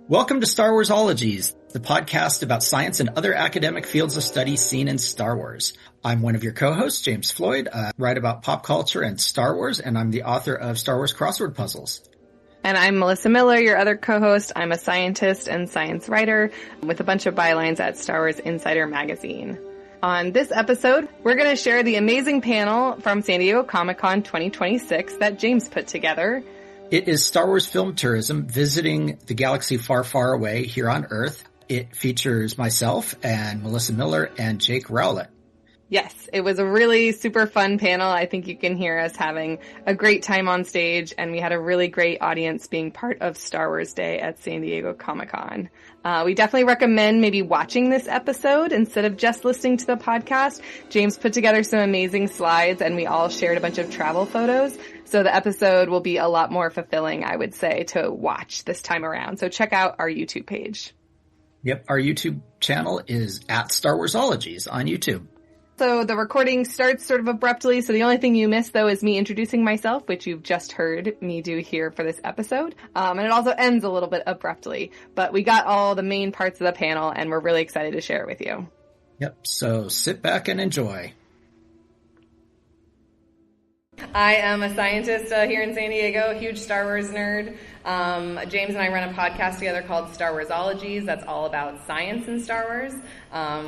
Welcome to Star Warsologies, the podcast about science and other academic fields of study seen in Star Wars. I'm one of your co-hosts, James Floyd. I write about pop culture and Star Wars, and I'm the author of Star Wars crossword puzzles. And I'm Melissa Miller, your other co-host. I'm a scientist and science writer with a bunch of bylines at Star Wars Insider magazine. On this episode, we're going to share the amazing panel from San Diego Comic-Con 2026 that James put together. It is Star Wars film tourism visiting the galaxy far, far away here on Earth. It features myself and Melissa Miller and Jake Rowlett. Yes, it was a really super fun panel. I think you can hear us having a great time on stage, and we had a really great audience being part of Star Wars Day at San Diego Comic-Con. We definitely recommend maybe watching this episode instead of just listening to the podcast. James put together some amazing slides, and we all shared a bunch of travel photos. So the episode will be a lot more fulfilling, I would say, to watch this time around. So check out our YouTube page. Yep, our YouTube channel is at Star Warsologies on YouTube. So the recording starts sort of abruptly, so the only thing you miss, though, is me introducing myself, which you've just heard me do here for this episode. And it also ends a little bit abruptly, but we got all the main parts of the panel, and we're really excited to share it with you. Yep, so sit back and enjoy. I am a scientist here in San Diego, a huge Star Wars nerd. James and I run a podcast together called Star Warsologies. That's all about science in Star Wars.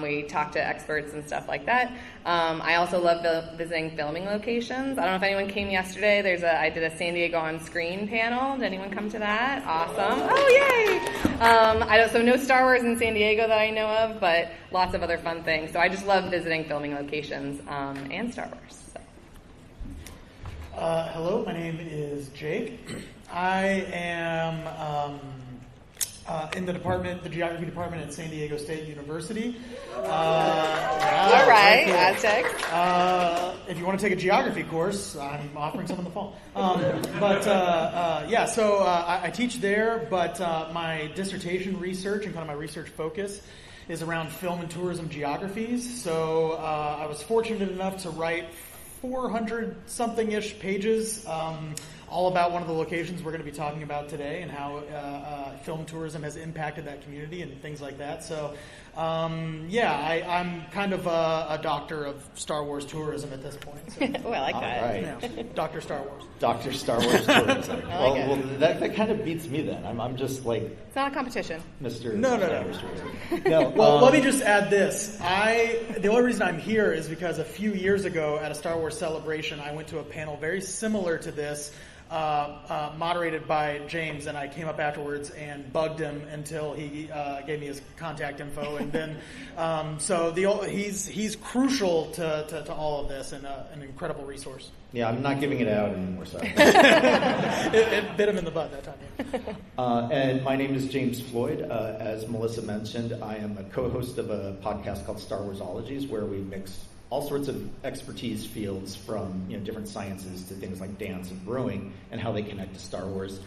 We talk to experts and stuff like that. I also love visiting filming locations. I don't know if anyone came yesterday. I did a San Diego on Screen panel. Did anyone come to that? Awesome. Oh, yay! So no Star Wars in San Diego that I know of, but lots of other fun things. So I just love visiting filming locations and Star Wars. Hello, my name is Jake. I am in the geography department at San Diego State University. All right, Aztec. If you want to take a geography course, I'm offering some in the fall. So I teach there, but my dissertation research and kind of my research focus is around film and tourism geographies. So I was fortunate enough to write 400-something-ish pages, all about one of the locations we're going to be talking about today and how film tourism has impacted that community and things like that. So, I'm kind of a doctor of Star Wars tourism at this point. So. Oh, I like that. Right. Yeah, Dr. Star Wars. Dr. Star Wars tourism. well, that kind of beats me then. I'm just like... It's not a competition. Mr. No. No. Well, let me just add this. The only reason I'm here is because a few years ago at a Star Wars celebration, I went to a panel very similar to this, moderated by James, and I came up afterwards and bugged him until he gave me his contact info, and then he's crucial to all of this and an incredible resource. Yeah, I'm not giving it out anymore, so. it bit him in the butt that time. Yeah. And my name is James Floyd. As Melissa mentioned, I am a co-host of a podcast called Star Warsologies, where we mix all sorts of expertise fields from different sciences to things like dance and brewing and how they connect to Star Wars.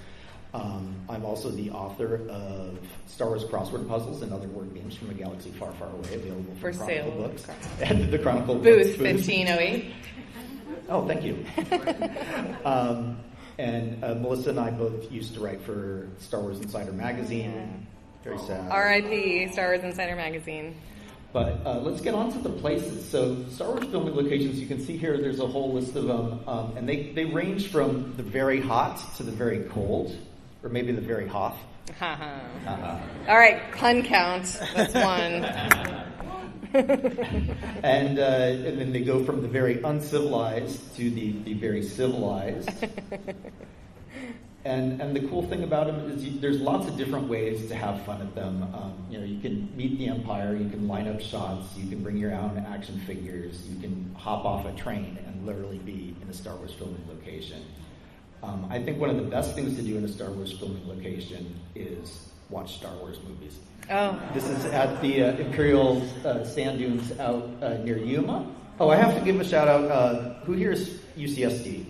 I'm also the author of Star Wars crossword puzzles and other word games from a galaxy far, far away, available for from sale. Chronicle Books and the Chronicle Booth Books. 1508. Oh, thank you. And Melissa and I both used to write for Star Wars Insider magazine. Very sad. R.I.P. Star Wars Insider magazine. But let's get on to the places. So Star Wars filming locations, you can see here there's a whole list of them. And they range from the very hot to the very cold, or maybe the very hot. All right, Clon count. That's one. And then they go from the very uncivilized to the very civilized. And the cool thing about them is there's lots of different ways to have fun at them. You can meet the Empire, you can line up shots, you can bring your own action figures, you can hop off a train and literally be in a Star Wars filming location. I think one of the best things to do in a Star Wars filming location is watch Star Wars movies. Oh. This is at the Imperial Sand Dunes out near Yuma. Oh, I have to give a shout out. Who here is UCSD?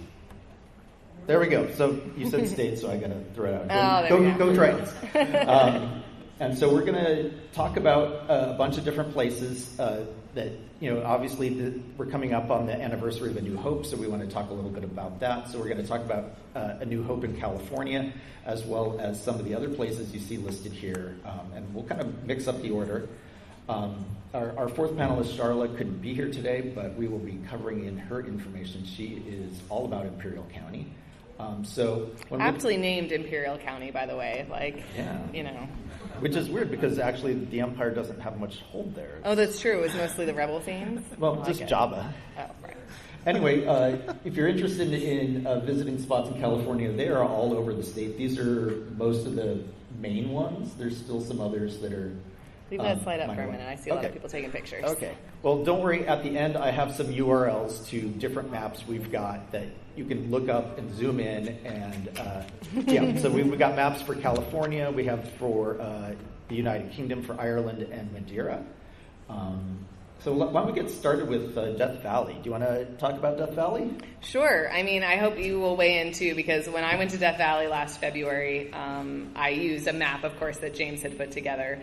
There we go. So you said state, so I got to throw it out. Go Tritons. And so we're going to talk about a bunch of different places. that, obviously we're coming up on the anniversary of A New Hope, so we want to talk a little bit about that. So we're going to talk about A New Hope in California, as well as some of the other places you see listed here, and we'll kind of mix up the order. Our fourth panelist, Charlotte, couldn't be here today, but we will be covering in her information. She is all about Imperial County. Aptly named Imperial County, by the way. Which is weird because actually the Empire doesn't have much hold there. Oh, that's true. It was mostly the rebel themes. Well, just Java. Oh, right. Anyway, if you're interested in visiting spots in California, they are all over the state. These are most of the main ones. There's still some others that are... Leave that slide up for a minute. I see a lot of people taking pictures. Okay. Well, don't worry. At the end, I have some URLs to different maps we've got that you can look up and zoom in. And so we've got maps for California. We have for the United Kingdom, for Ireland and Madeira. So why don't we get started with Death Valley? Do you want to talk about Death Valley? Sure. I mean, I hope you will weigh in too, because when I went to Death Valley last February, I used a map, of course, that James had put together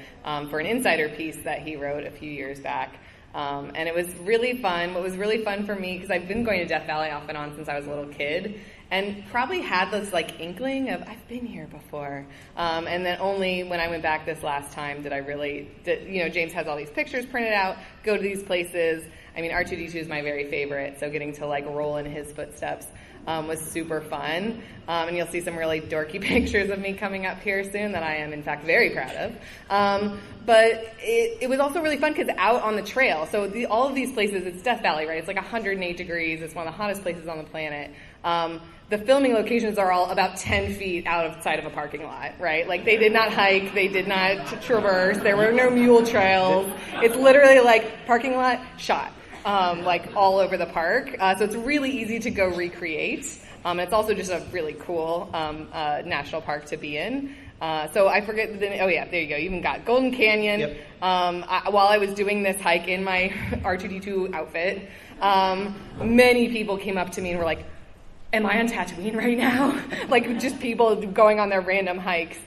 for an insider piece that he wrote a few years back. And it was really fun. What was really fun for me, because I've been going to Death Valley off and on since I was a little kid, and probably had this inkling of, I've been here before. And then only when I went back this last time did I really, James has all these pictures printed out, go to these places. I mean, R2-D2 is my very favorite, so getting to roll in his footsteps was super fun. And you'll see some really dorky pictures of me coming up here soon that I am, in fact, very proud of. But it was also really fun because out on the trail, so all of these places, it's Death Valley, right? It's 108 degrees. It's one of the hottest places on the planet. The filming locations are all about 10 feet outside of a parking lot, right? They did not hike, they did not traverse, there were no mule trails. It's literally parking lot, shot, all over the park. So it's really easy to go recreate. It's also just a really cool national park to be in. So I forget, there you go. You even got Golden Canyon. Yep. While I was doing this hike in my R2-D2 outfit, many people came up to me and were like, am I on Tatooine right now? Just people going on their random hikes.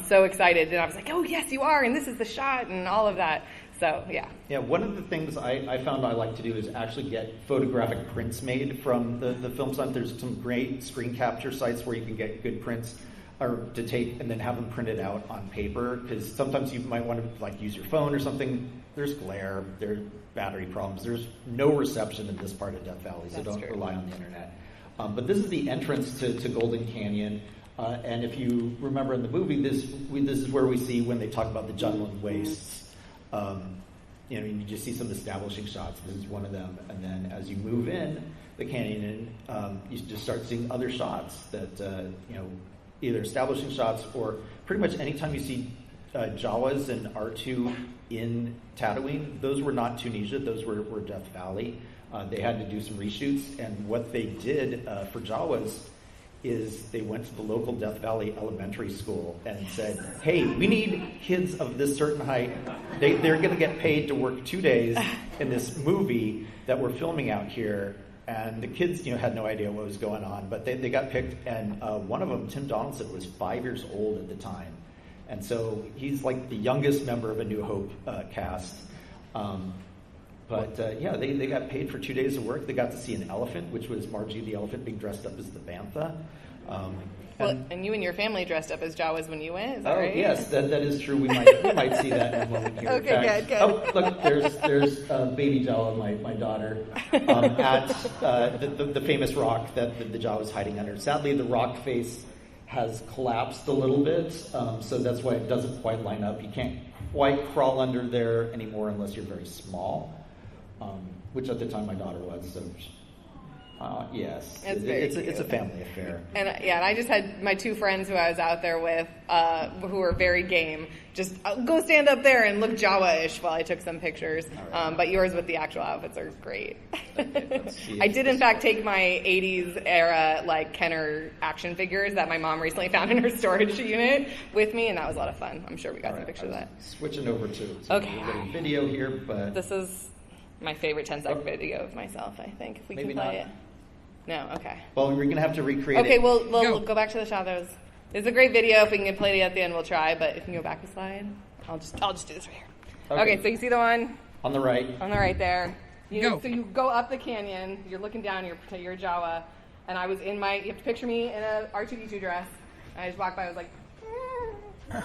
So excited. And I was like, oh, yes, you are. And this is the shot and all of that. So, yeah. Yeah, one of the things I found I like to do is actually get photographic prints made from the film site. There's some great screen capture sites where you can get good prints or to take and then have them printed out on paper, because sometimes you might want to use your phone or something. There's glare, there's battery problems. There's no reception in this part of Death Valley, so don't rely on the internet. But this is the entrance to Golden Canyon. And if you remember in the movie, this is where we see when they talk about the Jutland Wastes. You just see some establishing shots. This is one of them. And then as you move in the canyon, you just start seeing other shots that, either establishing shots or pretty much anytime you see Jawas and R2 in Tatooine, those were not Tunisia, those were Death Valley. They had to do some reshoots, and what they did for Jawas is they went to the local Death Valley elementary school and said, hey, we need kids of this certain height. They're going to get paid to work 2 days in this movie that we're filming out here. And the kids, had no idea what was going on, but they got picked. And one of them, Tim Donaldson, was 5 years old at the time. And so he's the youngest member of A New Hope cast. They got paid for 2 days of work. They got to see an elephant, which was Margie the elephant being dressed up as the bantha. And you and your family dressed up as Jawas when you went, is that right? Oh, yes, that is true. We might see that in a moment here. Okay, good. Oh, look, there's baby Jawa, my daughter, at the famous rock that the Jawa is hiding under. Sadly, the rock face has collapsed a little bit, so that's why it doesn't quite line up. You can't quite crawl under there anymore unless you're very small. Which at the time my daughter was, so yes, it's a family affair. And I just had my two friends who I was out there with, who were very game. Just go stand up there and look Jawa-ish while I took some pictures. Right. But yours with the actual outfits are great. I did in fact take my 80s era Kenner action figures that my mom recently found in her storage unit with me, and that was a lot of fun. I'm sure we got some pictures of that. Switching over to we're getting video here, but this is my favorite 10-second video of myself, I think, if we can play it. No, okay. Well, we're going to have to recreate it. Okay, we'll go back to the shadows. It's a great video. If we can play it at the end, we'll try, but if you can go back a slide, I'll just do this right here. Okay, so you see the one? On the right. On the right there. Go. So you go up the canyon, you're looking down, you're Jawa, and I was in you have to picture me in a R2-D2 dress, and I just walked by, I was like, So,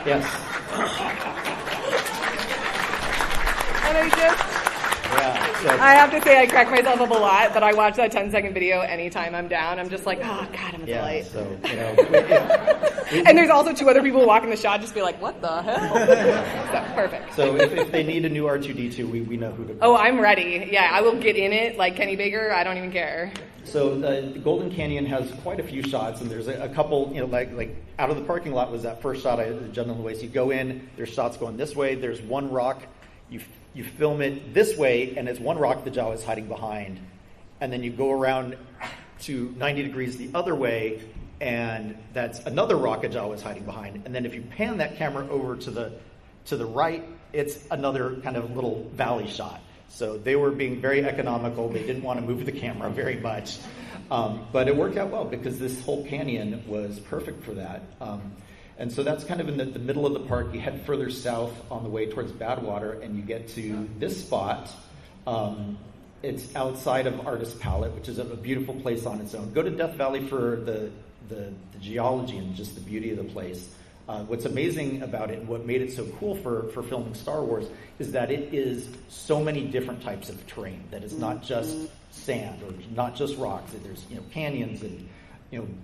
yes. and Yeah. So, I have to say I crack myself up a lot, but I watch that 10-second video anytime I'm down. I'm just like, oh, God, I'm a delight. So, And there's also 2 other people who walk in the shot just be like, what the hell? So, perfect. So if they need a new R2-D2, we know who to call. Oh, I'm ready. Yeah, I will get in it like Kenny Baker. I don't even care. So the Golden Canyon has quite a few shots, and there's a couple, like out of the parking lot was that first shot, the gentleman way. So you go in, there's shots going this way, there's one rock, you film it this way, and it's one rock the Jawa is hiding behind. And then you go around to 90 degrees the other way, and that's another rock a Jawa is hiding behind. And then if you pan that camera over to the right, it's another kind of little valley shot. So they were being very economical. They didn't want to move the camera very much. But it worked out well because this whole canyon was perfect for that. And so that's kind of in the middle of the park. You head further south on the way towards Badwater, and you get to this spot. It's outside of Artist Palette, which is a beautiful place on its own. Go to Death Valley for the geology and just the beauty of the place. What's amazing about it and what made it so cool for filming Star Wars is that it is so many different types of terrain, that it's not just sand or not just rocks. There's canyons and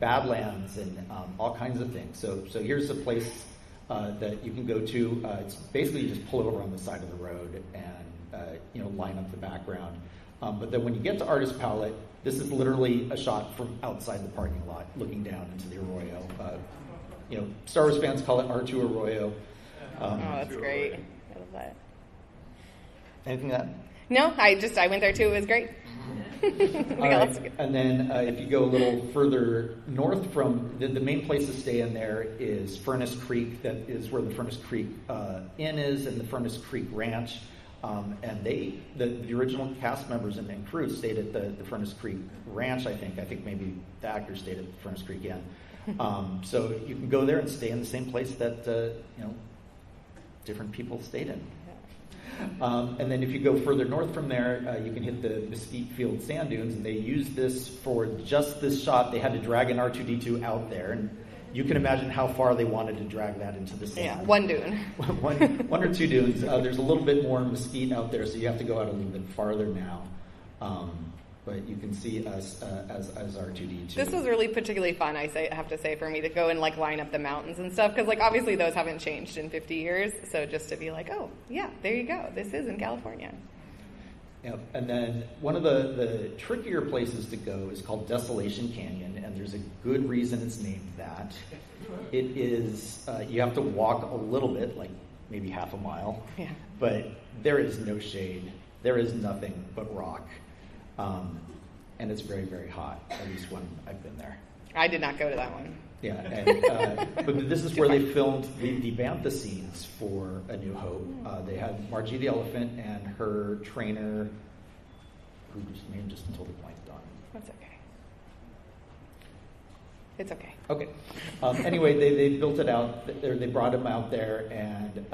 badlands and all kinds of things. So here's a place that you can go to. It's basically you just pull over on the side of the road and line up the background. But then when you get to Artist Palette, this is literally a shot from outside the parking lot, looking down into the arroyo. Star Wars fans call it R2 Arroyo. That's great. I love that. Anything to add? No, I went there too. It was great. And then if you go a little further north from the main place to stay in there is Furnace Creek. That is where the Furnace Creek Inn is, and the Furnace Creek Ranch. And the original cast members and crew stayed at the Furnace Creek Ranch. I think maybe the actors stayed at the Furnace Creek Inn. So you can go there and stay in the same place that different people stayed in. And then if you go further north from there, you can hit the Mesquite Field sand dunes, and they used this for just this shot. They had to drag an R2-D2 out there, and you can imagine how far they wanted to drag that into the sand. Yeah, one dune. one or 2 dunes. There's a little bit more mesquite out there, so you have to go out a little bit farther now. But you can see us as R2-D2. This was really particularly fun, I have to say, for me to go and line up the mountains and stuff, because obviously those haven't changed in 50 years. So just to be like, oh yeah, there you go. This is in California. Yep. And then one of the trickier places to go is called Desolation Canyon, and there's a good reason it's named that. It is you have to walk a little bit, like maybe half a mile. Yeah. But there is no shade. There is nothing but rock. And it's very, very hot, at least when I've been there. I did not go to that one. Yeah, and, but this is where they filmed the bantha scenes for A New Hope. They had Margie the elephant and her trainer, whose name just totally blanked on. That's okay. It's okay. Okay. Anyway, they built it out. They brought him out there, and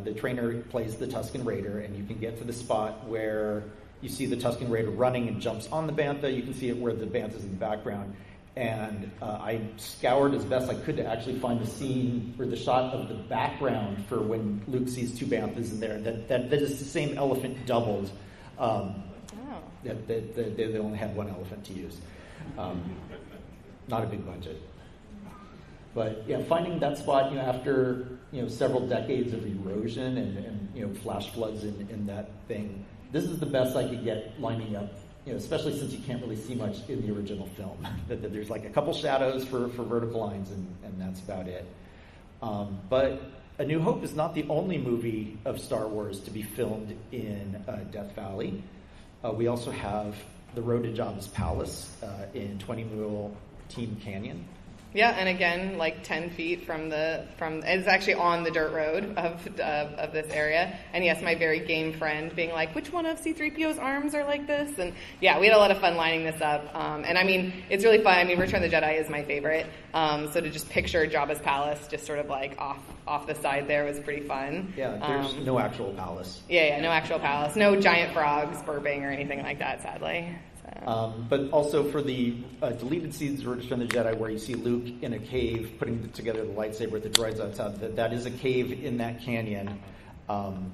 the trainer plays the Tusken Raider, and you can get to the spot where you see the Tusken Raider running and jumps on the bantha. You can see it where the bantha is in the background. And I scoured as best I could to actually find the scene or the shot of the background for when Luke sees 2 banthas in there. That is the same elephant doubled. They only had 1 elephant to use. Not a big budget. But yeah, finding that spot, after several decades of erosion and flash floods in that thing, this is the best I could get lining up. Especially since you can't really see much in the original film. That there's like a couple shadows for vertical lines, and that's about it. But A New Hope is not the only movie of Star Wars to be filmed in Death Valley. We also have The Road to Jabba's Palace in 20 Mule Team Canyon. Yeah, and again, like 10 feet from it's actually on the dirt road of this area. And yes, my very game friend being like, which one of C-3PO's arms are like this? And yeah, we had a lot of fun lining this up. And I mean, it's really fun. I mean, Return of the Jedi is my favorite. So to just picture Jabba's palace just sort of like off the side there was pretty fun. Yeah, there's no actual palace. Yeah, no actual palace. No giant frogs burping or anything like that, sadly. But also for the deleted scenes of Return of the Jedi where you see Luke in a cave putting together the lightsaber with the droids outside, that is a cave in that canyon.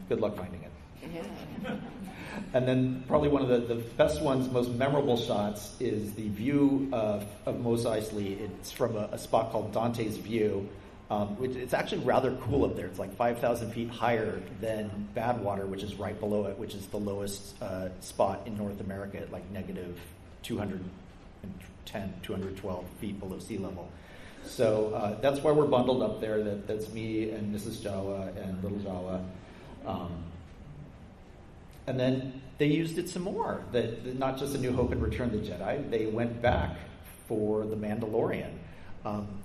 Good luck finding it. Yeah. And then probably one of the best ones, most memorable shots is the view of Mos Eisley. It's from a spot called Dante's View. It's actually rather cool up there. It's like 5,000 feet higher than Badwater, which is right below it, which is the lowest spot in North America at like negative 210, 212 feet below sea level. So that's why we're bundled up there. That's me and Mrs. Jawa and little Jawa. And then they used it some more. Not just A New Hope and Return of the Jedi. They went back for The Mandalorian.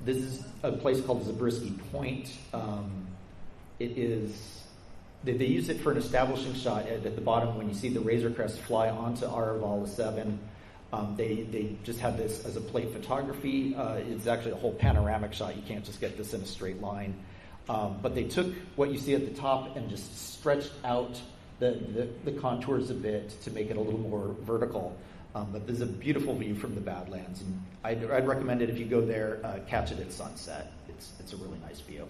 This is a place called Zabriskie Point. It is, they use it for an establishing shot at the bottom when you see the Razor Crest fly onto Araval 7. They just have this as a plate photography. It's actually a whole panoramic shot. You can't just get this in a straight line. But they took what you see at the top and just stretched out the contours a bit to make it a little more vertical. But there's a beautiful view from the Badlands, and I'd recommend it if you go there, catch it at sunset. It's a really nice view.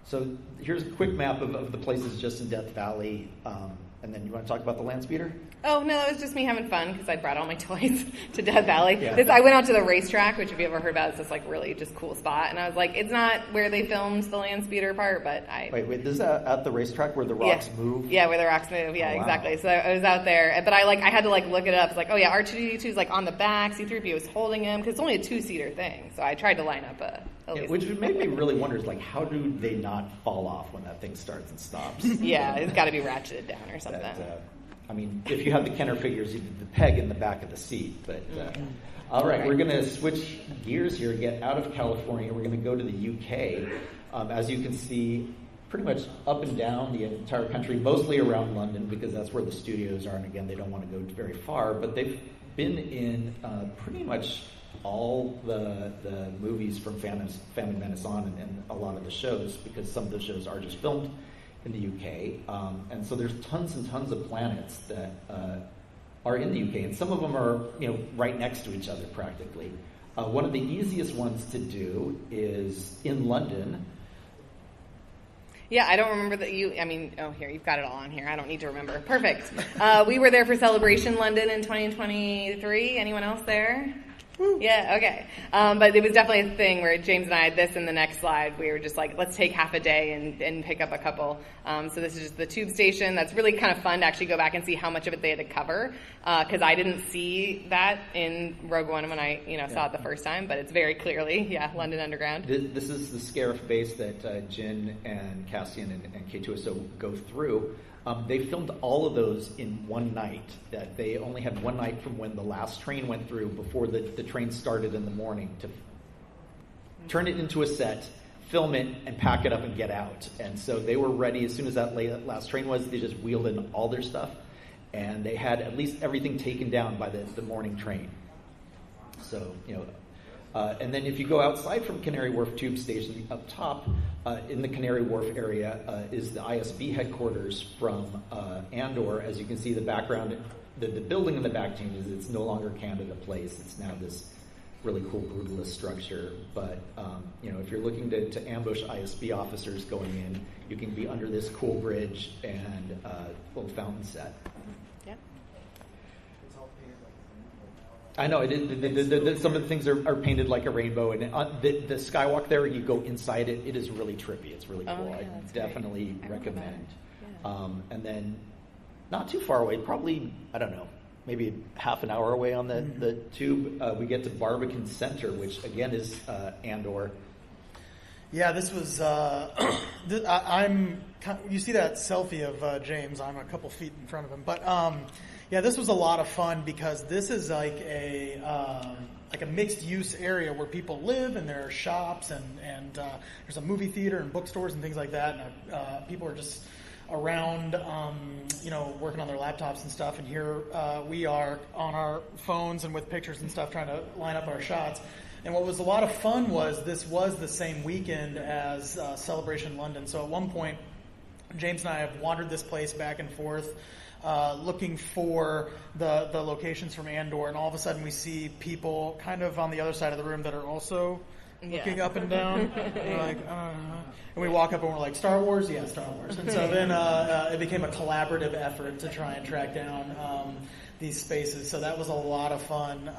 So here's a quick map of the places just in Death Valley, and then you want to talk about the land speeder? Oh, no, that was just me having fun because I brought all my toys to Death Valley. Yeah. I went out to the racetrack, which if you ever heard about, it's this like really just cool spot. And I was like, it's not where they filmed the land speeder part, but Wait, this is at the racetrack where the rocks move? Yeah, where the rocks move. Yeah, oh, wow. Exactly. So I was out there, but I had to like look it up. It's like, oh yeah, R2-D2 is like on the back. C-3PO is holding him because it's only a 2-seater thing. So I tried to line up which made me really wonder is like, how do they not fall off when that thing starts and stops? Yeah, it's got to be ratcheted down or something. I mean, if you have the Kenner figures, you did the peg in the back of the seat. But all right, we're going to switch gears here, get out of California. We're going to go to the UK. As you can see, pretty much up and down the entire country, mostly around London, because that's where the studios are. And again, they don't want to go very far. But they've been in pretty much all the movies from Phantom Menace on and a lot of the shows, because some of the shows are just filmed in the UK, and so there's tons and tons of planets that are in the UK, and some of them are right next to each other practically. One of the easiest ones to do is in London. Yeah, I don't remember that here, you've got it all on here. I don't need to remember. Perfect. We were there for Celebration London in 2023. Anyone else there? Yeah, okay. But it was definitely a thing where James and I had this in the next slide. We were just like, let's take half a day and pick up a couple. So this is just the tube station. That's really kind of fun to actually go back and see how much of it they had to cover. Because I didn't see that in Rogue One when I saw it the first time. But it's very clearly, London Underground. This is the Scarif base that Jin and Cassian and K2SO go through. They filmed all of those in one night. That they only had one night from when the last train went through before the train started in the morning to turn it into a set, film it, and pack it up and get out. And so they were ready as soon as that last train was. They just wheeled in all their stuff, and they had at least everything taken down by the morning train. So and then if you go outside from Canary Wharf Tube Station, up top in the Canary Wharf area is the ISB headquarters from Andor. As you can see, the background, the building in the back changes. It's no longer Canada Place. It's now this really cool brutalist structure. But if you're looking to ambush ISB officers going in, you can be under this cool bridge and little fountain set. I know, some of the things are painted like a rainbow, and the skywalk there, you go inside it, it is really trippy. It's really cool. I definitely recommend. And then not too far away, probably, I don't know, maybe half an hour away on the tube, we get to Barbican Center, which again is Andor. Yeah, this was. You see that selfie of James? I'm a couple feet in front of him, but yeah, this was a lot of fun because this is like a mixed use area where people live, and there are shops, and there's a movie theater and bookstores and things like that. And people are just around, working on their laptops and stuff. And here we are on our phones and with pictures and stuff, trying to line up our shots. And what was a lot of fun was this was the same weekend as Celebration London. So at one point, James and I have wandered this place back and forth, looking for the locations from Andor, and all of a sudden we see people kind of on the other side of the room that are also looking up and down. We're like, and we walk up and we're like, Star Wars? Yeah, Star Wars. And so then it became a collaborative effort to try and track down these spaces. So that was a lot of fun.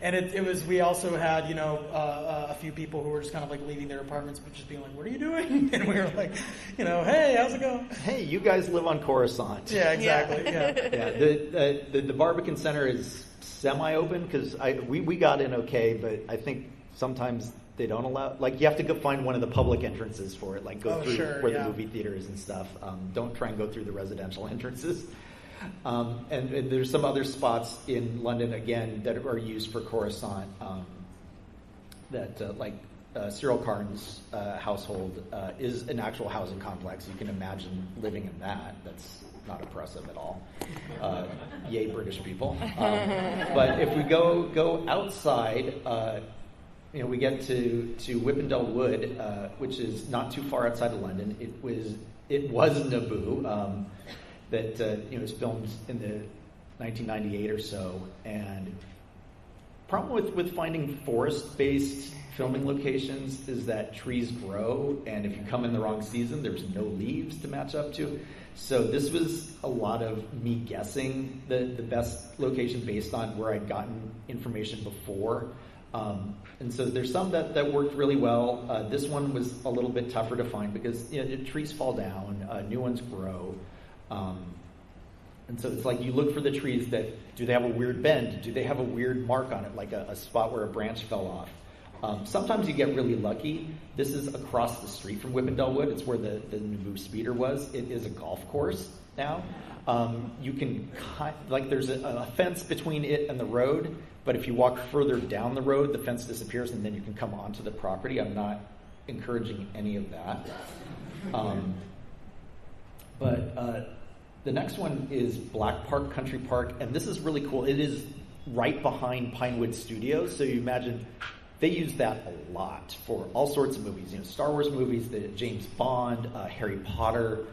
And it was, we also had, a few people who were just kind of like leaving their apartments, but just being like, what are you doing? And we were like, hey, how's it going? Hey, you guys live on Coruscant. Yeah, exactly. Yeah. The Barbican Center is semi-open because we got in okay, but I think sometimes they don't allow, like, you have to go find one of the public entrances for it, like go through where the movie theater is and stuff. Don't try and go through the residential entrances. And there's some other spots in London, again, that are used for Coruscant, like Cyril Karn's household is an actual housing complex. You can imagine living in that. That's not oppressive at all. Yay, British people. But if we go outside, we get to Whippendale Wood, which is not too far outside of London. It was Naboo. That was filmed in the 1998 or so, and problem with finding forest-based filming locations is that trees grow, and if you come in the wrong season, there's no leaves to match up to. So this was a lot of me guessing the best location based on where I'd gotten information before. And so there's some that worked really well. This one was a little bit tougher to find because trees fall down, new ones grow. And so it's like you look for the trees do they have a weird bend? Do they have a weird mark on it, like a spot where a branch fell off? Sometimes you get really lucky. This is across the street from Whippendale Wood. It's where the Naboo speeder was. It is a golf course now. You can, there's a fence between it and the road, but if you walk further down the road, the fence disappears and then you can come onto the property. I'm not encouraging any of that. But the next one is Black Park Country Park, and this is really cool. It is right behind Pinewood Studios, so you imagine they use that a lot for all sorts of movies. Star Wars movies, the James Bond, Harry Potter.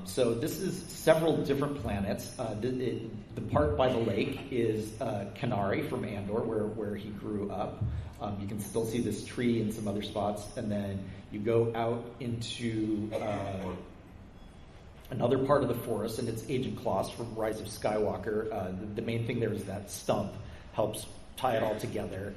So this is several different planets. The park by the lake is Kenari from Andor, where he grew up. You can still see this tree in some other spots, and then you go out into another part of the forest, and it's Agent Kloss from Rise of Skywalker. The main thing there is that stump helps tie it all together.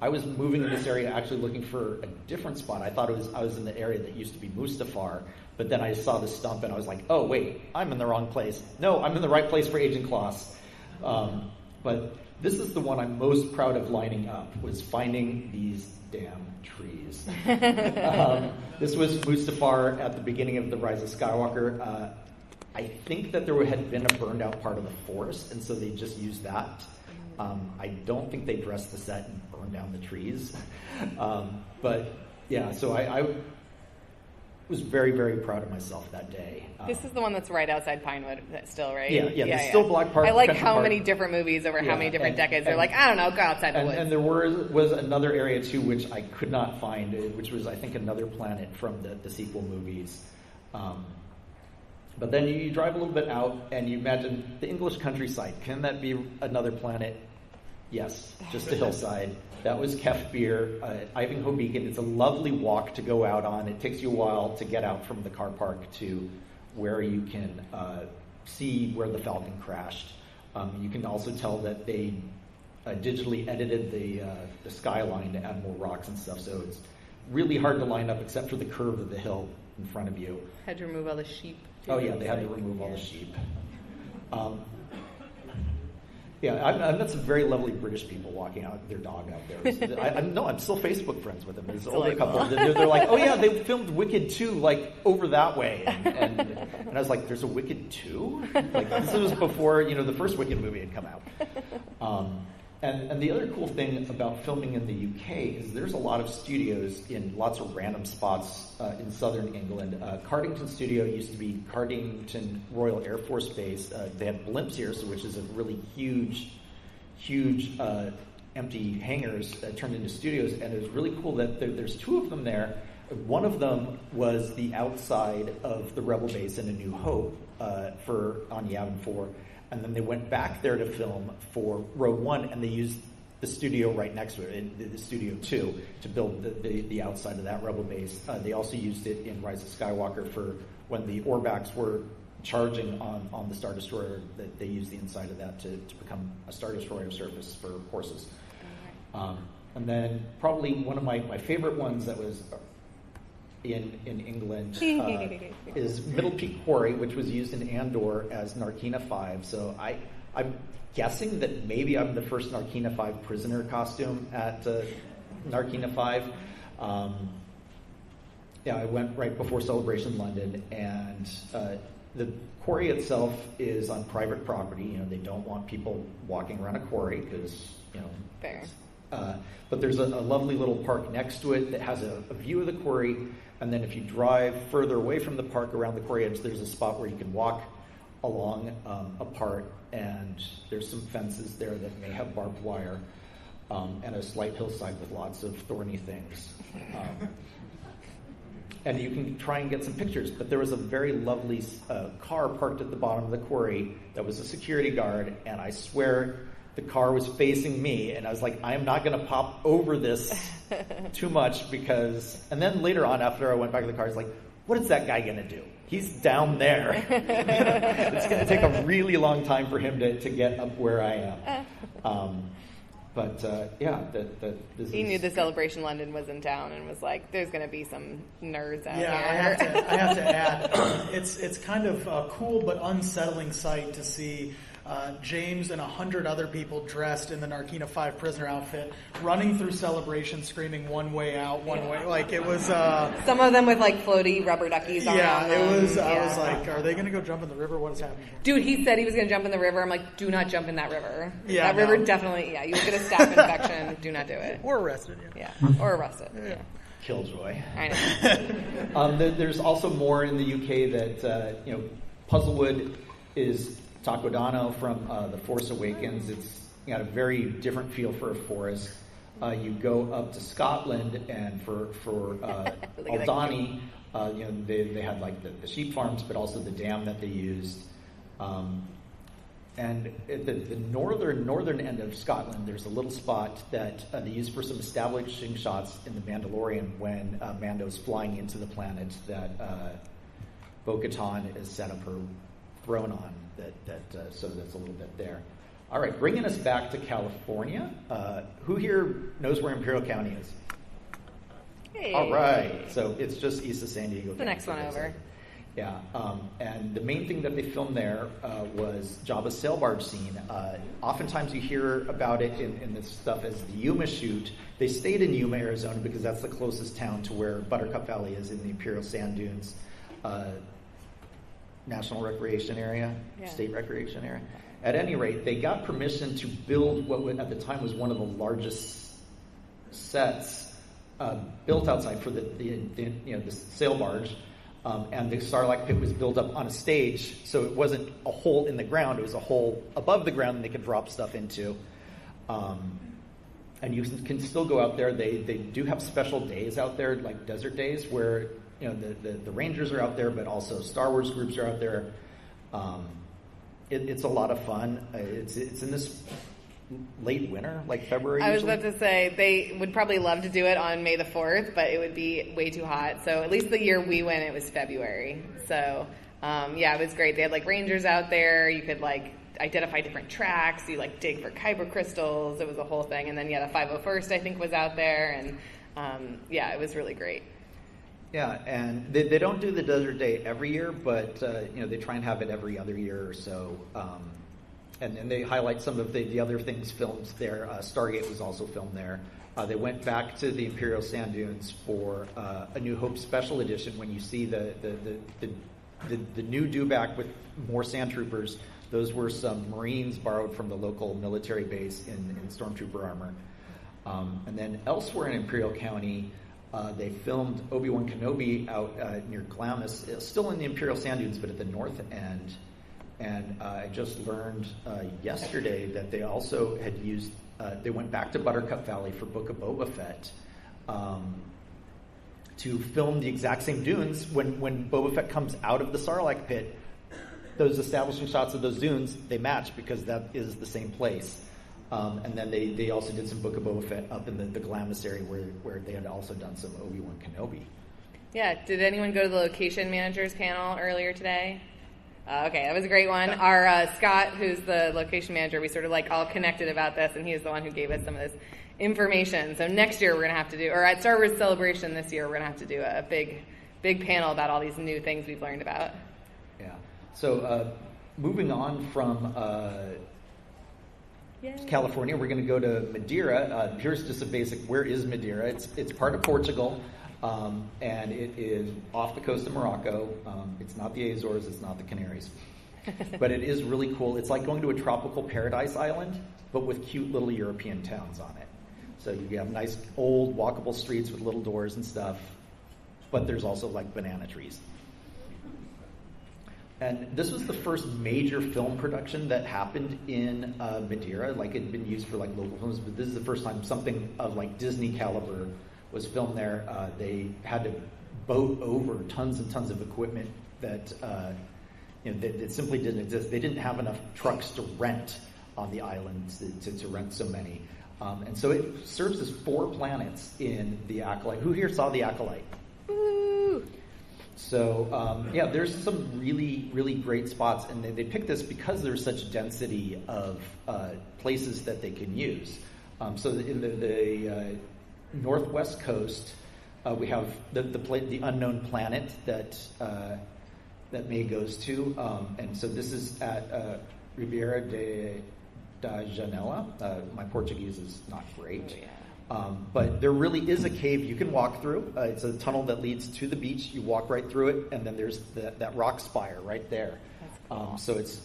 I was moving in this area actually looking for a different spot. I thought I was in the area that used to be Mustafar, but then I saw the stump and I was like, oh wait, I'm in the wrong place. No, I'm in the right place for Agent Kloss. But this is the one I'm most proud of lining up, was finding these damn trees. This was Mustafar at the beginning of the Rise of Skywalker. I think that there had been a burned out part of the forest, and so they just used that. I don't think they dressed the set and burned down the trees. But yeah, so I was very, very proud of myself that day. This is the one that's right outside Pinewood still, right? Yeah. Still Black Park. I like Country how Park. many different movies over how many different decades. They're like, I don't know, go outside the woods. And there was another area, too, which I could not find, which was, I think, another planet from the sequel movies. But then you drive a little bit out, and you imagine the English countryside. Can that be another planet? Yes, just a hillside. That was Kef Beer at Ivanhoe Beacon. It's a lovely walk to go out on. It takes you a while to get out from the car park to where you can see where the Falcon crashed. You can also tell that they digitally edited the skyline to add more rocks and stuff, so it's really hard to line up except for the curve of the hill in front of you. Had to remove all the sheep. Oh yeah, they had to remove all the sheep. Yeah, I've met some very lovely British people walking out their dog out there. I'm still Facebook friends with them. There's an older couple. They're like, oh yeah, they filmed Wicked 2 like over that way, and I was like, there's a Wicked 2? Like this was before the first Wicked movie had come out. And the other cool thing about filming in the UK is there's a lot of studios in lots of random spots in southern England. Cardington Studio used to be Cardington Royal Air Force Base. They have blimps here, which is a really huge empty hangars turned into studios. And it was really cool that there's two of them there. One of them was the outside of the Rebel Base in A New Hope on Yavin 4. And then they went back there to film for Rogue One, and they used the studio right next to it, the Studio 2, to build the outside of that Rebel base. They also used it in Rise of Skywalker for when the Orbaks were charging on the Star Destroyer. That they used the inside of that to become a Star Destroyer surface for horses. And then probably one of my favorite ones that was in England is Middle Peak Quarry, which was used in Andor as Narkina 5. So I'm guessing that maybe I'm the first Narkina 5 prisoner costume at Narkina 5. I went right before Celebration London, and the quarry itself is on private property. They don't want people walking around a quarry because, Fair. But there's a lovely little park next to it that has a view of the quarry. And then if you drive further away from the park around the quarry edge, there's a spot where you can walk along a part, and there's some fences there that may have barbed wire, and a slight hillside with lots of thorny things. And you can try and get some pictures, but there was a very lovely car parked at the bottom of the quarry that was a security guard, and I swear the car was facing me, and I was like, I am not going to pop over this too much because... And then later on, after I went back to the car, I was like, what is that guy going to do? He's down there. It's going to take a really long time for him to get up where I am. He knew the Celebration London was in town and was like, there's going to be some nerds out here. I have to add, it's kind of a cool but unsettling sight to see James and 100 other people dressed in the Narkina 5 prisoner outfit running through Celebration screaming one way out, one way. Like it was... some of them with like floaty rubber duckies on. Yeah, it was... I was like, are they going to go jump in the river? What is happening? Dude, he said he was going to jump in the river. I'm like, do not jump in that river. Yeah, that river definitely... Yeah, you will get a staph infection. Do not do it. Or arrested, Yeah, or arrested. Yeah. Killjoy. I know. There's also more in the UK that, Puzzlewood is Takodano from The Force Awakens. It's got a very different feel for a forest. You go up to Scotland, and for Aldani, they had like the sheep farms, but also the dam that they used. And at the northern end of Scotland, there's a little spot that they use for some establishing shots in The Mandalorian when Mando's flying into the planet that Bo-Katan has set up her throne on. So that's a little bit there. All right, bringing us back to California. Who here knows where Imperial County is? Hey. All right, so it's just east of San Diego. The next one over. Yeah, and the main thing that they filmed there was Jabba's sail barge scene. Oftentimes you hear about it in this stuff as the Yuma shoot. They stayed in Yuma, Arizona, because that's the closest town to where Buttercup Valley is in the Imperial Sand Dunes National Recreation Area, State Recreation Area. At any rate, they got permission to build what at the time was one of the largest sets built outside for the sail barge. And the Sarlacc pit was built up on a stage, so it wasn't a hole in the ground, it was a hole above the ground that they could drop stuff into. And you can still go out there. They do have special days out there, like desert days, where the Rangers are out there, but also Star Wars groups are out there. It's a lot of fun. It's in this late winter, like February. I was about to say they would probably love to do it on May the 4th, but it would be way too hot. So at least the year we went, it was February. So it was great. They had like rangers out there. You could like identify different tracks. You like dig for kyber crystals. It was a whole thing. And then the 501st I think was out there, and it was really great. Yeah, and they don't do the desert day every year, but they try and have it every other year or so. and they highlight some of the other things filmed there. Stargate was also filmed there. They went back to the Imperial Sand Dunes for A New Hope Special Edition. When you see the new dewback with more sand troopers, those were some Marines borrowed from the local military base in stormtrooper armor. And then elsewhere in Imperial County, they filmed Obi-Wan Kenobi out near Glamis, still in the Imperial Sand Dunes, but at the north end. And I just learned yesterday that they also had used, they went back to Buttercup Valley for Book of Boba Fett to film the exact same dunes. When Boba Fett comes out of the Sarlacc pit, those establishing shots of those dunes, they match because that is the same place. And then they also did some Book of Boba Fett up in the Glamis area where they had also done some Obi-Wan Kenobi. Yeah, did anyone go to the location managers panel earlier today? Okay, that was a great one. Our Scott, who's the location manager, we sort of like all connected about this, and he was the one who gave us some of this information. So next year we're going to have to do, or at Star Wars Celebration this year, we're going to have to do a big panel about all these new things we've learned about. Yeah. So moving on from California, we're going to go to Madeira. Here's just a basic, where is Madeira? It's part of Portugal. And it is off the coast of Morocco. It's not the Azores, it's not the Canaries. But it is really cool. It's like going to a tropical paradise island, but with cute little European towns on it. So you have nice old walkable streets with little doors and stuff, but there's also like banana trees. And this was the first major film production that happened in Madeira. Like, it had been used for like local films, but this is the first time something of like Disney caliber was filmed there. They had to boat over tons and tons of equipment that that simply didn't exist. They didn't have enough trucks to rent on the island to rent so many. And so it serves as 4 planets in the Acolyte. Who here saw the Acolyte? Woo! So there's some really, really great spots, and they picked this because there's such density of places that they can use. So in the northwest coast, we have the unknown planet that May goes to, and so this is at Ribeira da Janela. My Portuguese is not great, but there really is a cave you can walk through. It's a tunnel that leads to the beach. You walk right through it, and then there's that rock spire right there. That's cool. So it's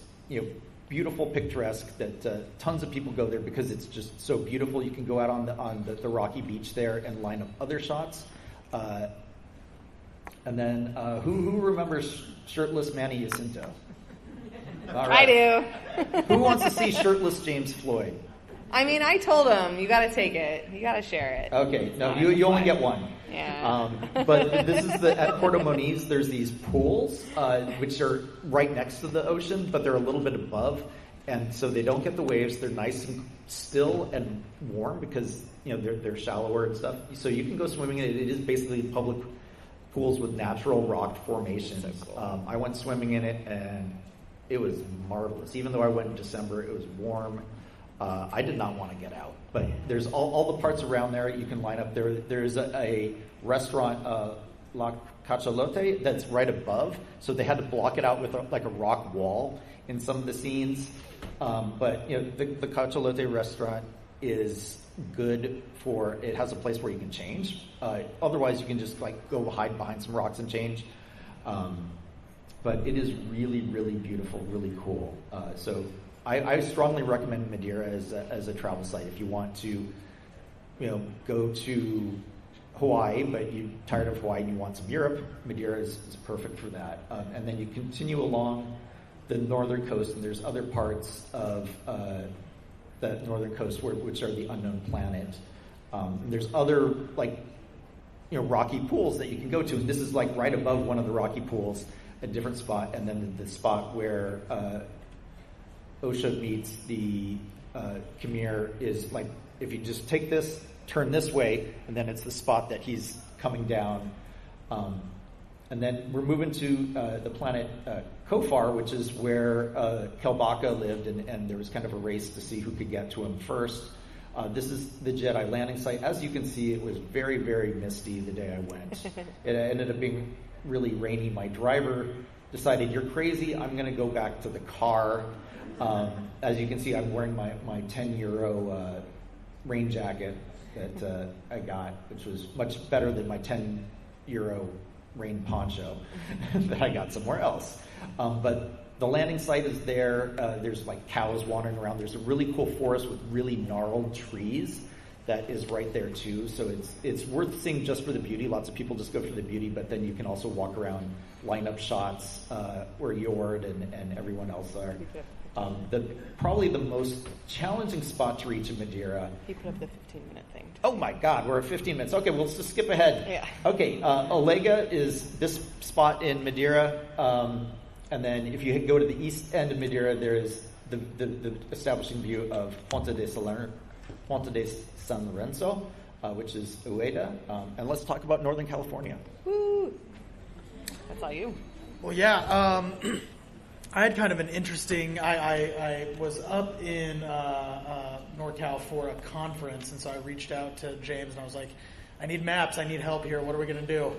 beautiful, picturesque, that tons of people go there because it's just so beautiful. You can go out on the rocky beach there and line up other shots. And then who remembers shirtless Manny Jacinto? All right. I do. Who wants to see shirtless James Floyd? I mean, I told him, you got to take it. You got to share it. Okay, no, you only get one. Yeah. But this is at Puerto Moniz. There's these pools, which are right next to the ocean, but they're a little bit above, and so they don't get the waves. They're nice and still and warm because they're shallower and stuff. So you can go swimming in it. It is basically public pools with natural rock formations. So cool. I went swimming in it, and it was marvelous. Even though I went in December, it was warm. I did not want to get out, but there's all the parts around there you can line up. There's a restaurant, La Cachalote, that's right above, so they had to block it out with a rock wall in some of the scenes. But the Cachalote restaurant is good for, it has a place where you can change. Otherwise, you can just go hide behind some rocks and change. But it is really, really beautiful, really cool. So I strongly recommend Madeira as a travel site if you want to, go to Hawaii, but you're tired of Hawaii and you want some Europe. Madeira is perfect for that. And then you continue along the northern coast, and there's other parts of the northern coast which are the unknown planet. There's other rocky pools that you can go to, and this is right above one of the rocky pools, a different spot, and then the spot where Osha meets the Khmer is if you just take this, turn this way, and then it's the spot that he's coming down. And then we're moving to the planet Kofar, which is where Kelbaka lived, and there was kind of a race to see who could get to him first. This is the Jedi landing site. As you can see, it was very, very misty the day I went. It ended up being really rainy. My driver decided, you're crazy, I'm going to go back to the car. As you can see, I'm wearing my 10 euro rain jacket that I got, which was much better than my 10 euro rain poncho that I got somewhere else. But the landing site is there. There's like cows wandering around. There's a really cool forest with really gnarled trees that is right there too. So it's worth seeing just for the beauty. Lots of people just go for the beauty, but then you can also walk around, line up shots where Jord and everyone else are. Probably the most challenging spot to reach in Madeira. He put up the 15-minute thing. Oh my God, we're at 15 minutes. Okay, well, let's just skip ahead. Yeah. Okay, Olega is this spot in Madeira. And then if you go to the east end of Madeira, there is the establishing view of Ponte de San Lorenzo, which is Ueda. And let's talk about Northern California. Woo! That's all you. Well, yeah. I had kind of an interesting. I was up in NorCal for a conference, and so I reached out to James, and I was like, I need maps. I need help here. What are we going to do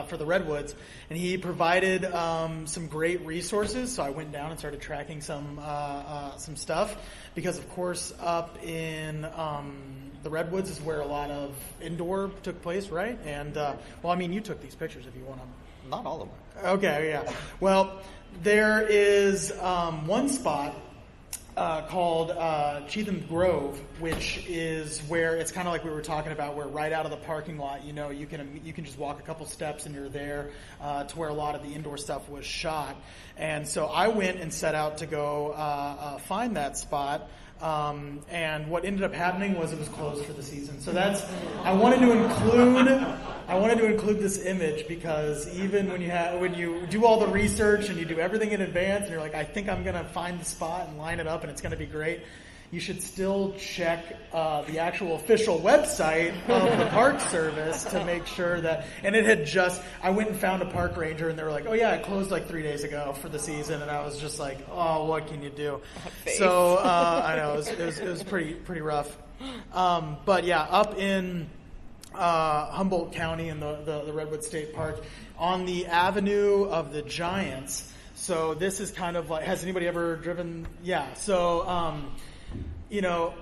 for the Redwoods? And he provided some great resources. So I went down and started tracking some stuff because, of course, up in the Redwoods is where a lot of indoor took place, right? And well, I mean, you took these pictures if you want them. Not all of them. Okay, yeah. Well, there is one spot called Cheatham Grove, which is where it's kind of like we were talking about, where right out of the parking lot, you know, you can just walk a couple steps and you're there to where a lot of the indoor stuff was shot. And so I went and set out to go find that spot. And what ended up happening was it was closed for the season. So I wanted to include this image because even when you do all the research and you do everything in advance and you're like, I think I'm going to find the spot and line it up and it's going to be great, you should still check the actual official website of the Park Service to make sure that. And it had I went and found a park ranger, and they were like, "Oh yeah, it closed like 3 days ago for the season." And I was just like, "Oh, what can you do?" So I know it was pretty rough. But yeah, up in Humboldt County in the Redwood State Park, on the Avenue of the Giants. So this is kind of like, has anybody ever driven? Yeah. So. You know,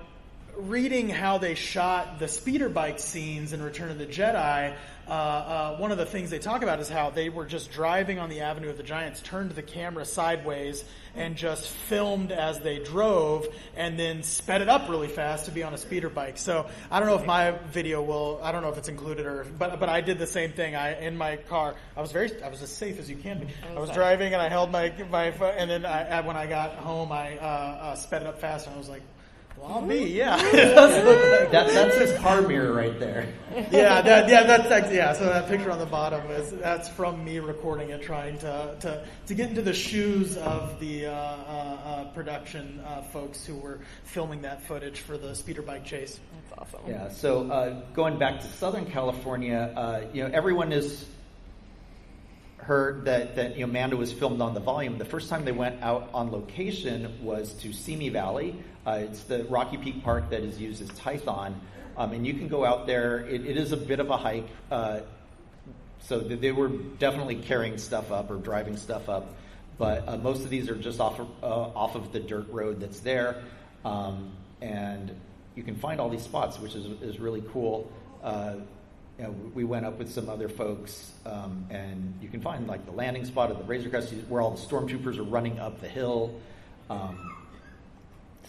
reading how they shot the speeder bike scenes in Return of the Jedi, one of the things they talk about is how they were just driving on the Avenue of the Giants, turned the camera sideways, and just filmed as they drove, and then sped it up really fast to be on a speeder bike. So I don't know if my video I don't know if it's included but I did the same thing. In my car, I was as safe as you can be. I was driving and I held my phone, and then when I got home, I sped it up fast, and I was like, well, me, yeah. That's his car mirror right there. So that picture on the bottom that's from me recording it, trying to get into the shoes of the production folks who were filming that footage for the speeder bike chase. That's awesome. Yeah. So going back to Southern California, everyone has heard that Mando was filmed on the volume. The first time they went out on location was to Simi Valley. It's the Rocky Peak Park that is used as Tython. And you can go out there. It is a bit of a hike. So they were definitely carrying stuff up or driving stuff up. But most of these are just off of the dirt road that's there. And you can find all these spots, which is really cool. We went up with some other folks, and you can find like the landing spot of the Razor Crest where all the stormtroopers are running up the hill.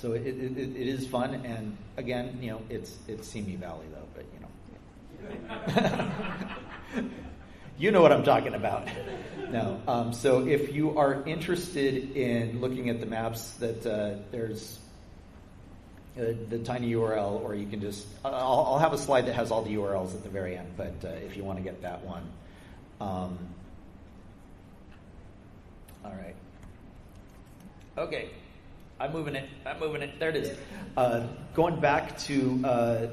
So it is fun, and again, it's Simi Valley though, but you know what I'm talking about. No, so if you are interested in looking at the maps, that there's the tiny URL, or you can just I'll have a slide that has all the URLs at the very end, but if you want to get that one. All right. Okay. I'm moving it. There it is. Going back to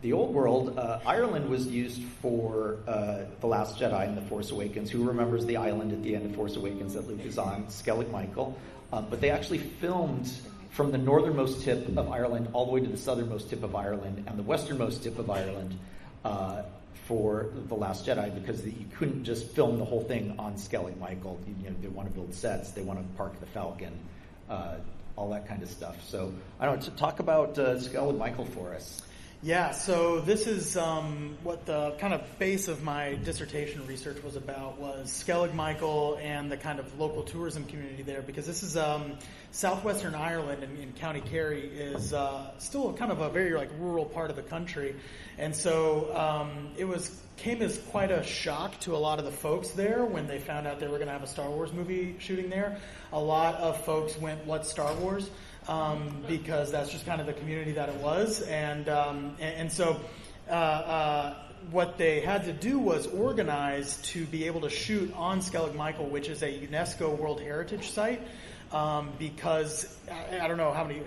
the old world, Ireland was used for The Last Jedi and The Force Awakens. Who remembers the island at the end of Force Awakens that Luke is on, Skellig Michael? But they actually filmed from the northernmost tip of Ireland all the way to the southernmost tip of Ireland and the westernmost tip of Ireland for The Last Jedi, because you couldn't just film the whole thing on Skellig Michael. They want to build sets, they want to park the Falcon, all that kind of stuff. So I don't know, to talk about Skellig Michael for us. Yeah, so this is what the kind of base of my dissertation research was about, was Skellig Michael and the kind of local tourism community there, because this is southwestern Ireland, in County Kerry is still kind of a very rural part of the country, and so it came as quite a shock to a lot of the folks there when they found out they were going to have a Star Wars movie shooting there. A lot of folks went, "What's Star Wars?" Because that's just kind of the community that it was, and so what they had to do was organize to be able to shoot on Skellig Michael, which is a UNESCO World Heritage Site, because I don't know how many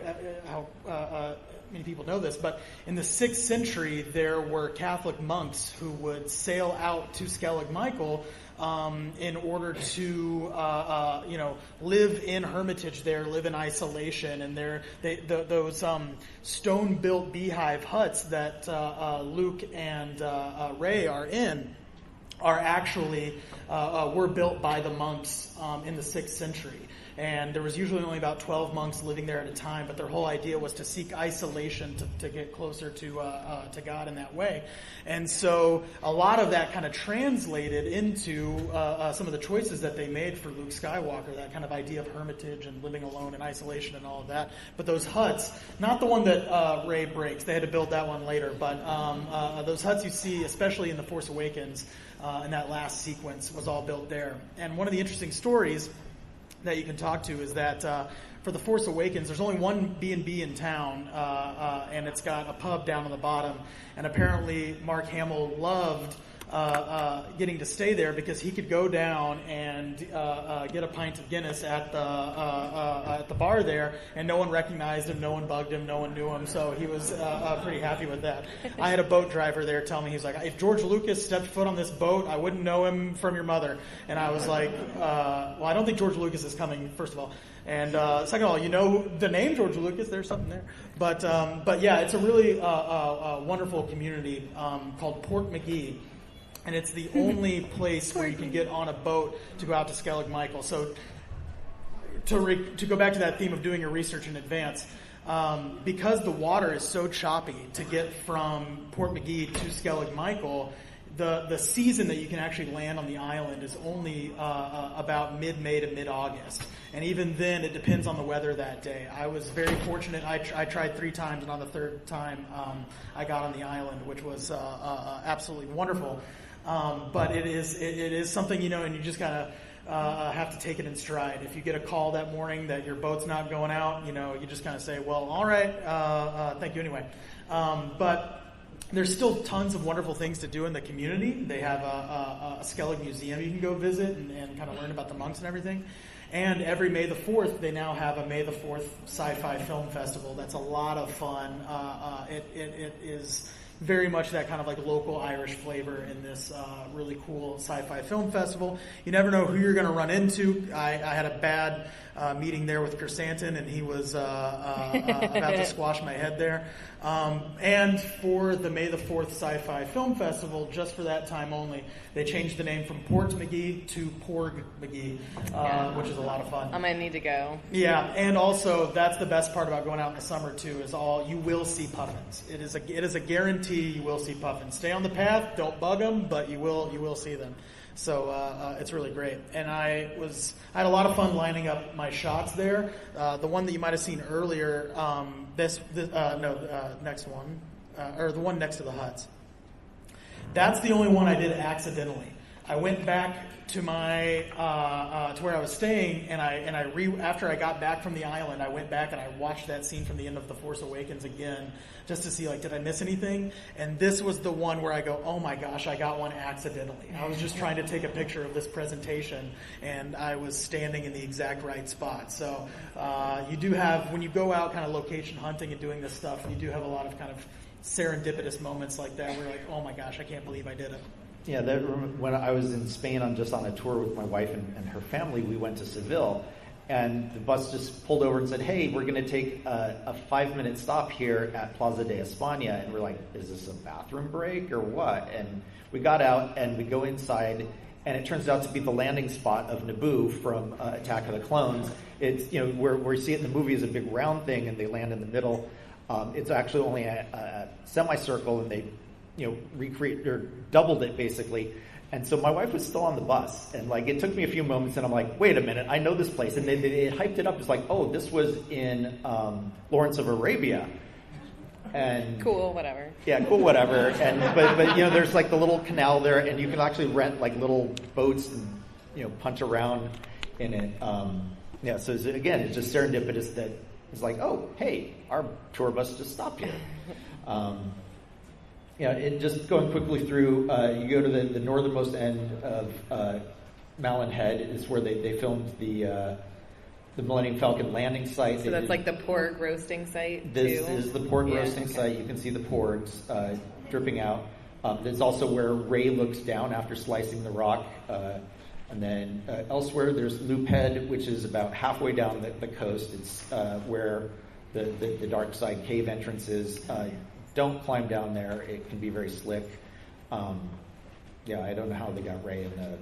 people know this, but in the 6th century there were Catholic monks who would sail out to Skellig Michael in order to live in hermitage there, live in isolation, and those stone-built beehive huts that Luke and Rey are in are actually were built by the monks in the 6th century. And there was usually only about 12 monks living there at a time, but their whole idea was to seek isolation to get closer to God in that way. And so a lot of that kind of translated into some of the choices that they made for Luke Skywalker, that kind of idea of hermitage and living alone in isolation and all of that. But those huts, not the one that Rey breaks, they had to build that one later, but those huts you see, especially in The Force Awakens, in that last sequence, was all built there. And one of the interesting stories that you can talk to is that for The Force Awakens, there's only one B&B in town, and it's got a pub down on the bottom. And apparently Mark Hamill loved getting to stay there because he could go down and get a pint of Guinness at the bar there, and no one recognized him, no one bugged him, no one knew him, so he was pretty happy with that. I had a boat driver there tell me, he's like, if George Lucas stepped foot on this boat, I wouldn't know him from your mother. And I was like, well, I don't think George Lucas is coming, first of all. And second of all, you know the name George Lucas, there's something there. But yeah, it's a really wonderful community called Port McGee. And it's the only place where you can get on a boat to go out to Skellig Michael. So to go back to that theme of doing your research in advance, because the water is so choppy to get from Port McGee to Skellig Michael, the season that you can actually land on the island is only about mid-May to mid-August. And even then, it depends on the weather that day. I was very fortunate. I tried 3 times, and on the 3rd time, I got on the island, which was absolutely wonderful. But it is something, and you just gotta have to take it in stride. If you get a call that morning that your boat's not going out, you just kind of say, well, all right, thank you anyway. But there's still tons of wonderful things to do in the community. They have a Skellig museum you can go visit and kind of learn about the monks and everything. And every May the 4th, they now have a May the 4th Sci-Fi Film Festival. That's a lot of fun. It is very much that kind of local Irish flavor in this really cool sci-fi film festival. You never know who you're going to run into. I had a bad meeting there with Chrysanthemum, and he was about to squash my head there. And for the May the 4th Sci-Fi Film Festival, just for that time only, they changed the name from Port McGee to Porg McGee, which is a lot of fun. I'm going to need to go. Yeah, and also that's the best part about going out in the summer too, is you will see puffins. It is a guarantee you will see puffins. Stay on the path, don't bug them, but you will see them. So it's really great. And I had a lot of fun lining up my shots there. The one that you might have seen earlier, next one, or the one next to the huts. That's the only one I did accidentally. I went back to my to where I was staying, and after I got back from the island, I went back and I watched that scene from the end of The Force Awakens again, just to see did I miss anything? And this was the one where I go, oh my gosh, I got one accidentally. I was just trying to take a picture of this presentation, and I was standing in the exact right spot. So you do have, when you go out kind of location hunting and doing this stuff, you do have a lot of kind of serendipitous moments like that where you're like, oh my gosh, I can't believe I did it. Yeah, when I was in Spain on a tour with my wife and her family, we went to Seville, And the bus just pulled over and said, hey, we're going to take a 5-minute stop here at Plaza de España. And we're like, is this a bathroom break or what? And we got out and we go inside, and it turns out to be the landing spot of Naboo from Attack of the Clones. It's, where you see it in the movie is a big round thing, and they land in the middle. It's actually only a semicircle, and they, recreate or doubled it basically. And so my wife was still on the bus, and it took me a few moments, and I'm like, wait a minute, I know this place. And they hyped it up. It's like, oh, this was in Lawrence of Arabia. And cool, whatever. Yeah, cool, whatever. And but there's the little canal there, and you can actually rent little boats and punch around in it. So again, it's just serendipitous that it's like, oh, hey, our tour bus just stopped here. Just going quickly through, you go to the northernmost end of Malin Head is where they filmed the Millennium Falcon landing site. So that's the pork roasting site, This too? is the pork roasting site. You can see the porgs dripping out. It's also where Rey looks down after slicing the rock. And then elsewhere, there's Loop Head, which is about halfway down the coast. It's where the dark side cave entrance is. Don't climb down there. It can be very slick. I don't know how they got Rey in the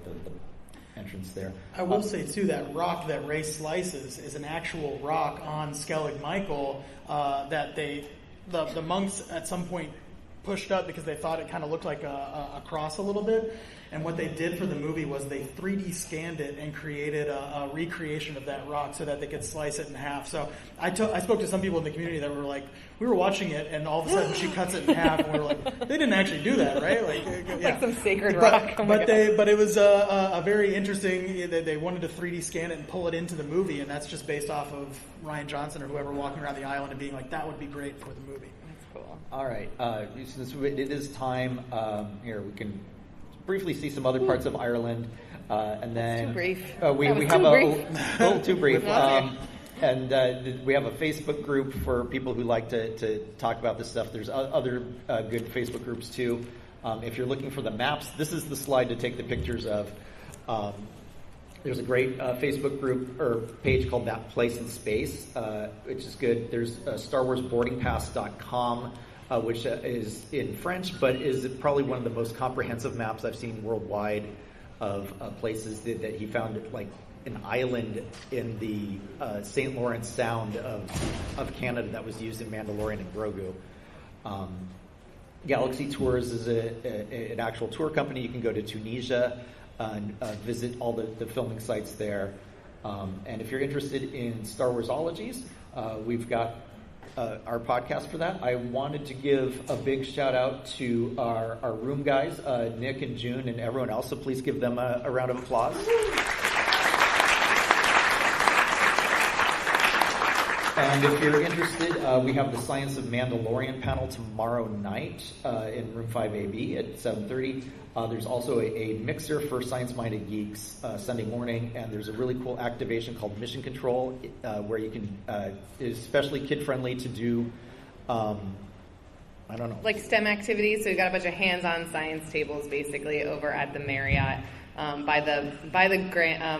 entrance there. I will say, too, that rock that Rey slices is an actual rock on Skellig Michael that the monks at some point pushed up because they thought it kind of looked like a cross a little bit. And what they did for the movie was they 3D scanned it and created a recreation of that rock so that they could slice it in half. So I spoke to some people in the community that were like, we were watching it and all of a sudden she cuts it in half, and we were like, they didn't actually do that, right? Like some sacred rock. But it was a very interesting. They wanted to 3D scan it and pull it into the movie, and that's just based off of Rian Johnson or whoever walking around the island and being like, that would be great for the movie. That's cool. All right, since it is time, here we can briefly see some other parts of Ireland, and then too brief. We have a little too brief. And we have a Facebook group for people who like to talk about this stuff. There's other good Facebook groups too. If you're looking for the maps, this is the slide to take the pictures of. There's a great Facebook group or page called That Place in Space, which is good. There's StarWarsBoardingPass.com, which is in French, but is probably one of the most comprehensive maps I've seen worldwide of places that he found an island in the St. Lawrence Sound of Canada that was used in Mandalorian and Grogu. Galaxy Tours is an actual tour company. You can go to Tunisia and visit all the filming sites there. And if you're interested in Star Warsologies, we've got our podcast for that. I wanted to give a big shout out to our room guys, Nick and June and everyone else, so please give them a round of applause. And if you're interested, we have the Science of Mandalorian panel tomorrow night in room 5AB at 7:30. There's also a mixer for science-minded geeks Sunday morning, and there's a really cool activation called Mission Control where you can, is especially kid-friendly to do, I don't know. Like STEM activities, so we've got a bunch of hands-on science tables basically over at the Marriott. By the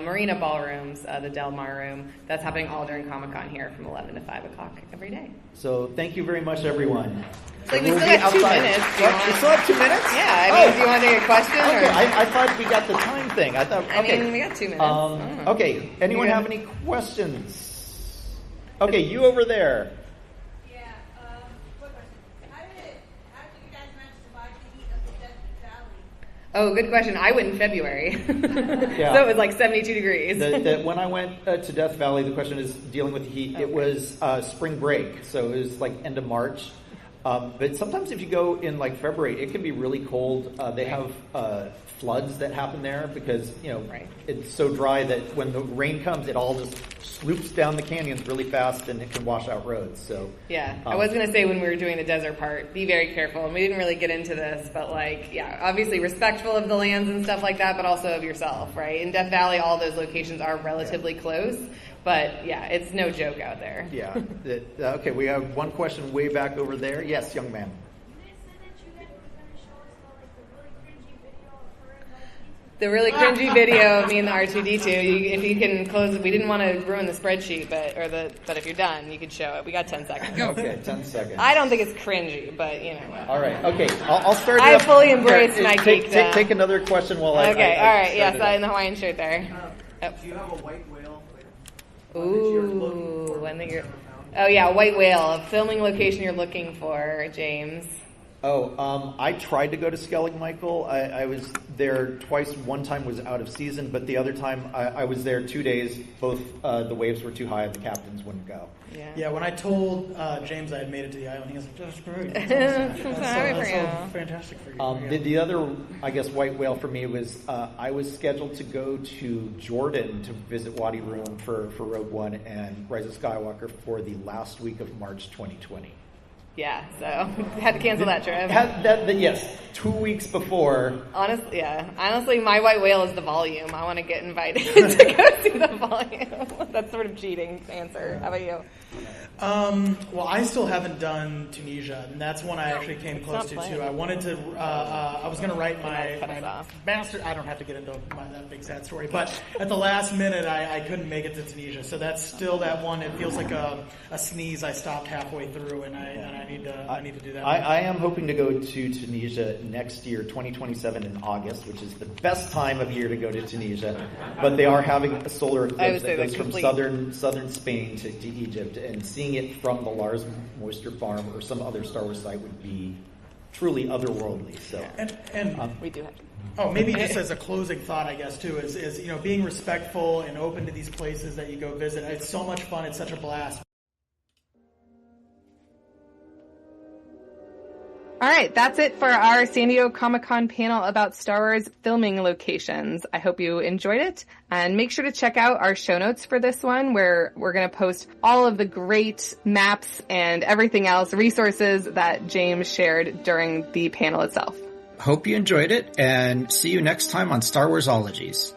Marina Ballrooms, the Del Mar room. That's happening all during Comic-Con here from 11 to 5 o'clock every day. So thank you very much, everyone. We still have 2 minutes. We still have 2 minutes? Yeah, I mean, do you want to take a question? Okay, or? I thought we got the time thing. Okay. I mean, we got 2 minutes. Okay, anyone have any questions? Okay, you over there. Oh, good question. I went in February. Yeah. So it was like 72 degrees. When I went to Death Valley, the question is dealing with the heat. Okay. It was spring break, so it was end of March. But sometimes if you go in February, it can be really cold. They have floods that happen there because, it's so dry that when the rain comes, it all just swoops down the canyons really fast and it can wash out roads. So yeah, I was going to say when we were doing the desert part, be very careful. And we didn't really get into this, but obviously respectful of the lands and stuff like that, but also of yourself, right? In Death Valley, all those locations are relatively close. But yeah, it's no joke out there. Yeah. Okay, we have one question way back over there. Yes, young man. The really cringy video of me and the R2D2. If you can close, we didn't want to ruin the spreadsheet, but if you're done, you could show it. We got 10 seconds. Okay, 10 seconds. I don't think it's cringy, but you know. All right. Okay. I'll start. I fully embrace my geekdom. Take another question while Okay. I all right. Yes, in the Hawaiian shirt there. Do you have a white whale? Ooh, one that you're. Oh yeah, white whale. A filming location you're looking for, James. I tried to go to Skellig Michael. I was there twice. One time was out of season, but the other time I was there 2 days. Both the waves were too high and the captains wouldn't go. Yeah, when I told James I had made it to the island, he was like, "That's great. That's so fantastic for you." The other, I guess, white whale for me was I was scheduled to go to Jordan to visit Wadi Rum for Rogue One and Rise of Skywalker for the last week of March 2020. Yeah, so had to cancel that trip. Yes, 2 weeks before. Honestly, my white whale is the volume. I want to get invited to go see the volume. That's sort of cheating answer. How about you? Well, I still haven't done Tunisia, and that's one I actually came close to too. I wanted to. I was going to write my master. I don't have to get into that big sad story, but at the last minute, I couldn't make it to Tunisia. So that's still that one. It feels like a sneeze. I stopped halfway through, and I need to do that. I am hoping to go to Tunisia next year, 2027 in August, which is the best time of year to go to Tunisia. But they are having a solar eclipse that goes from southern Spain to Egypt, and seeing it from the Lars Moisture Farm or some other Star Wars site would be truly otherworldly. So, and we do have to. Oh, maybe just as a closing thought, I guess too, is being respectful and open to these places that you go visit. It's so much fun. It's such a blast. All right, that's it for our San Diego Comic-Con panel about Star Wars filming locations. I hope you enjoyed it, and make sure to check out our show notes for this one, where we're going to post all of the great maps and everything else, resources that James shared during the panel itself. Hope you enjoyed it, and see you next time on Star Warsologies.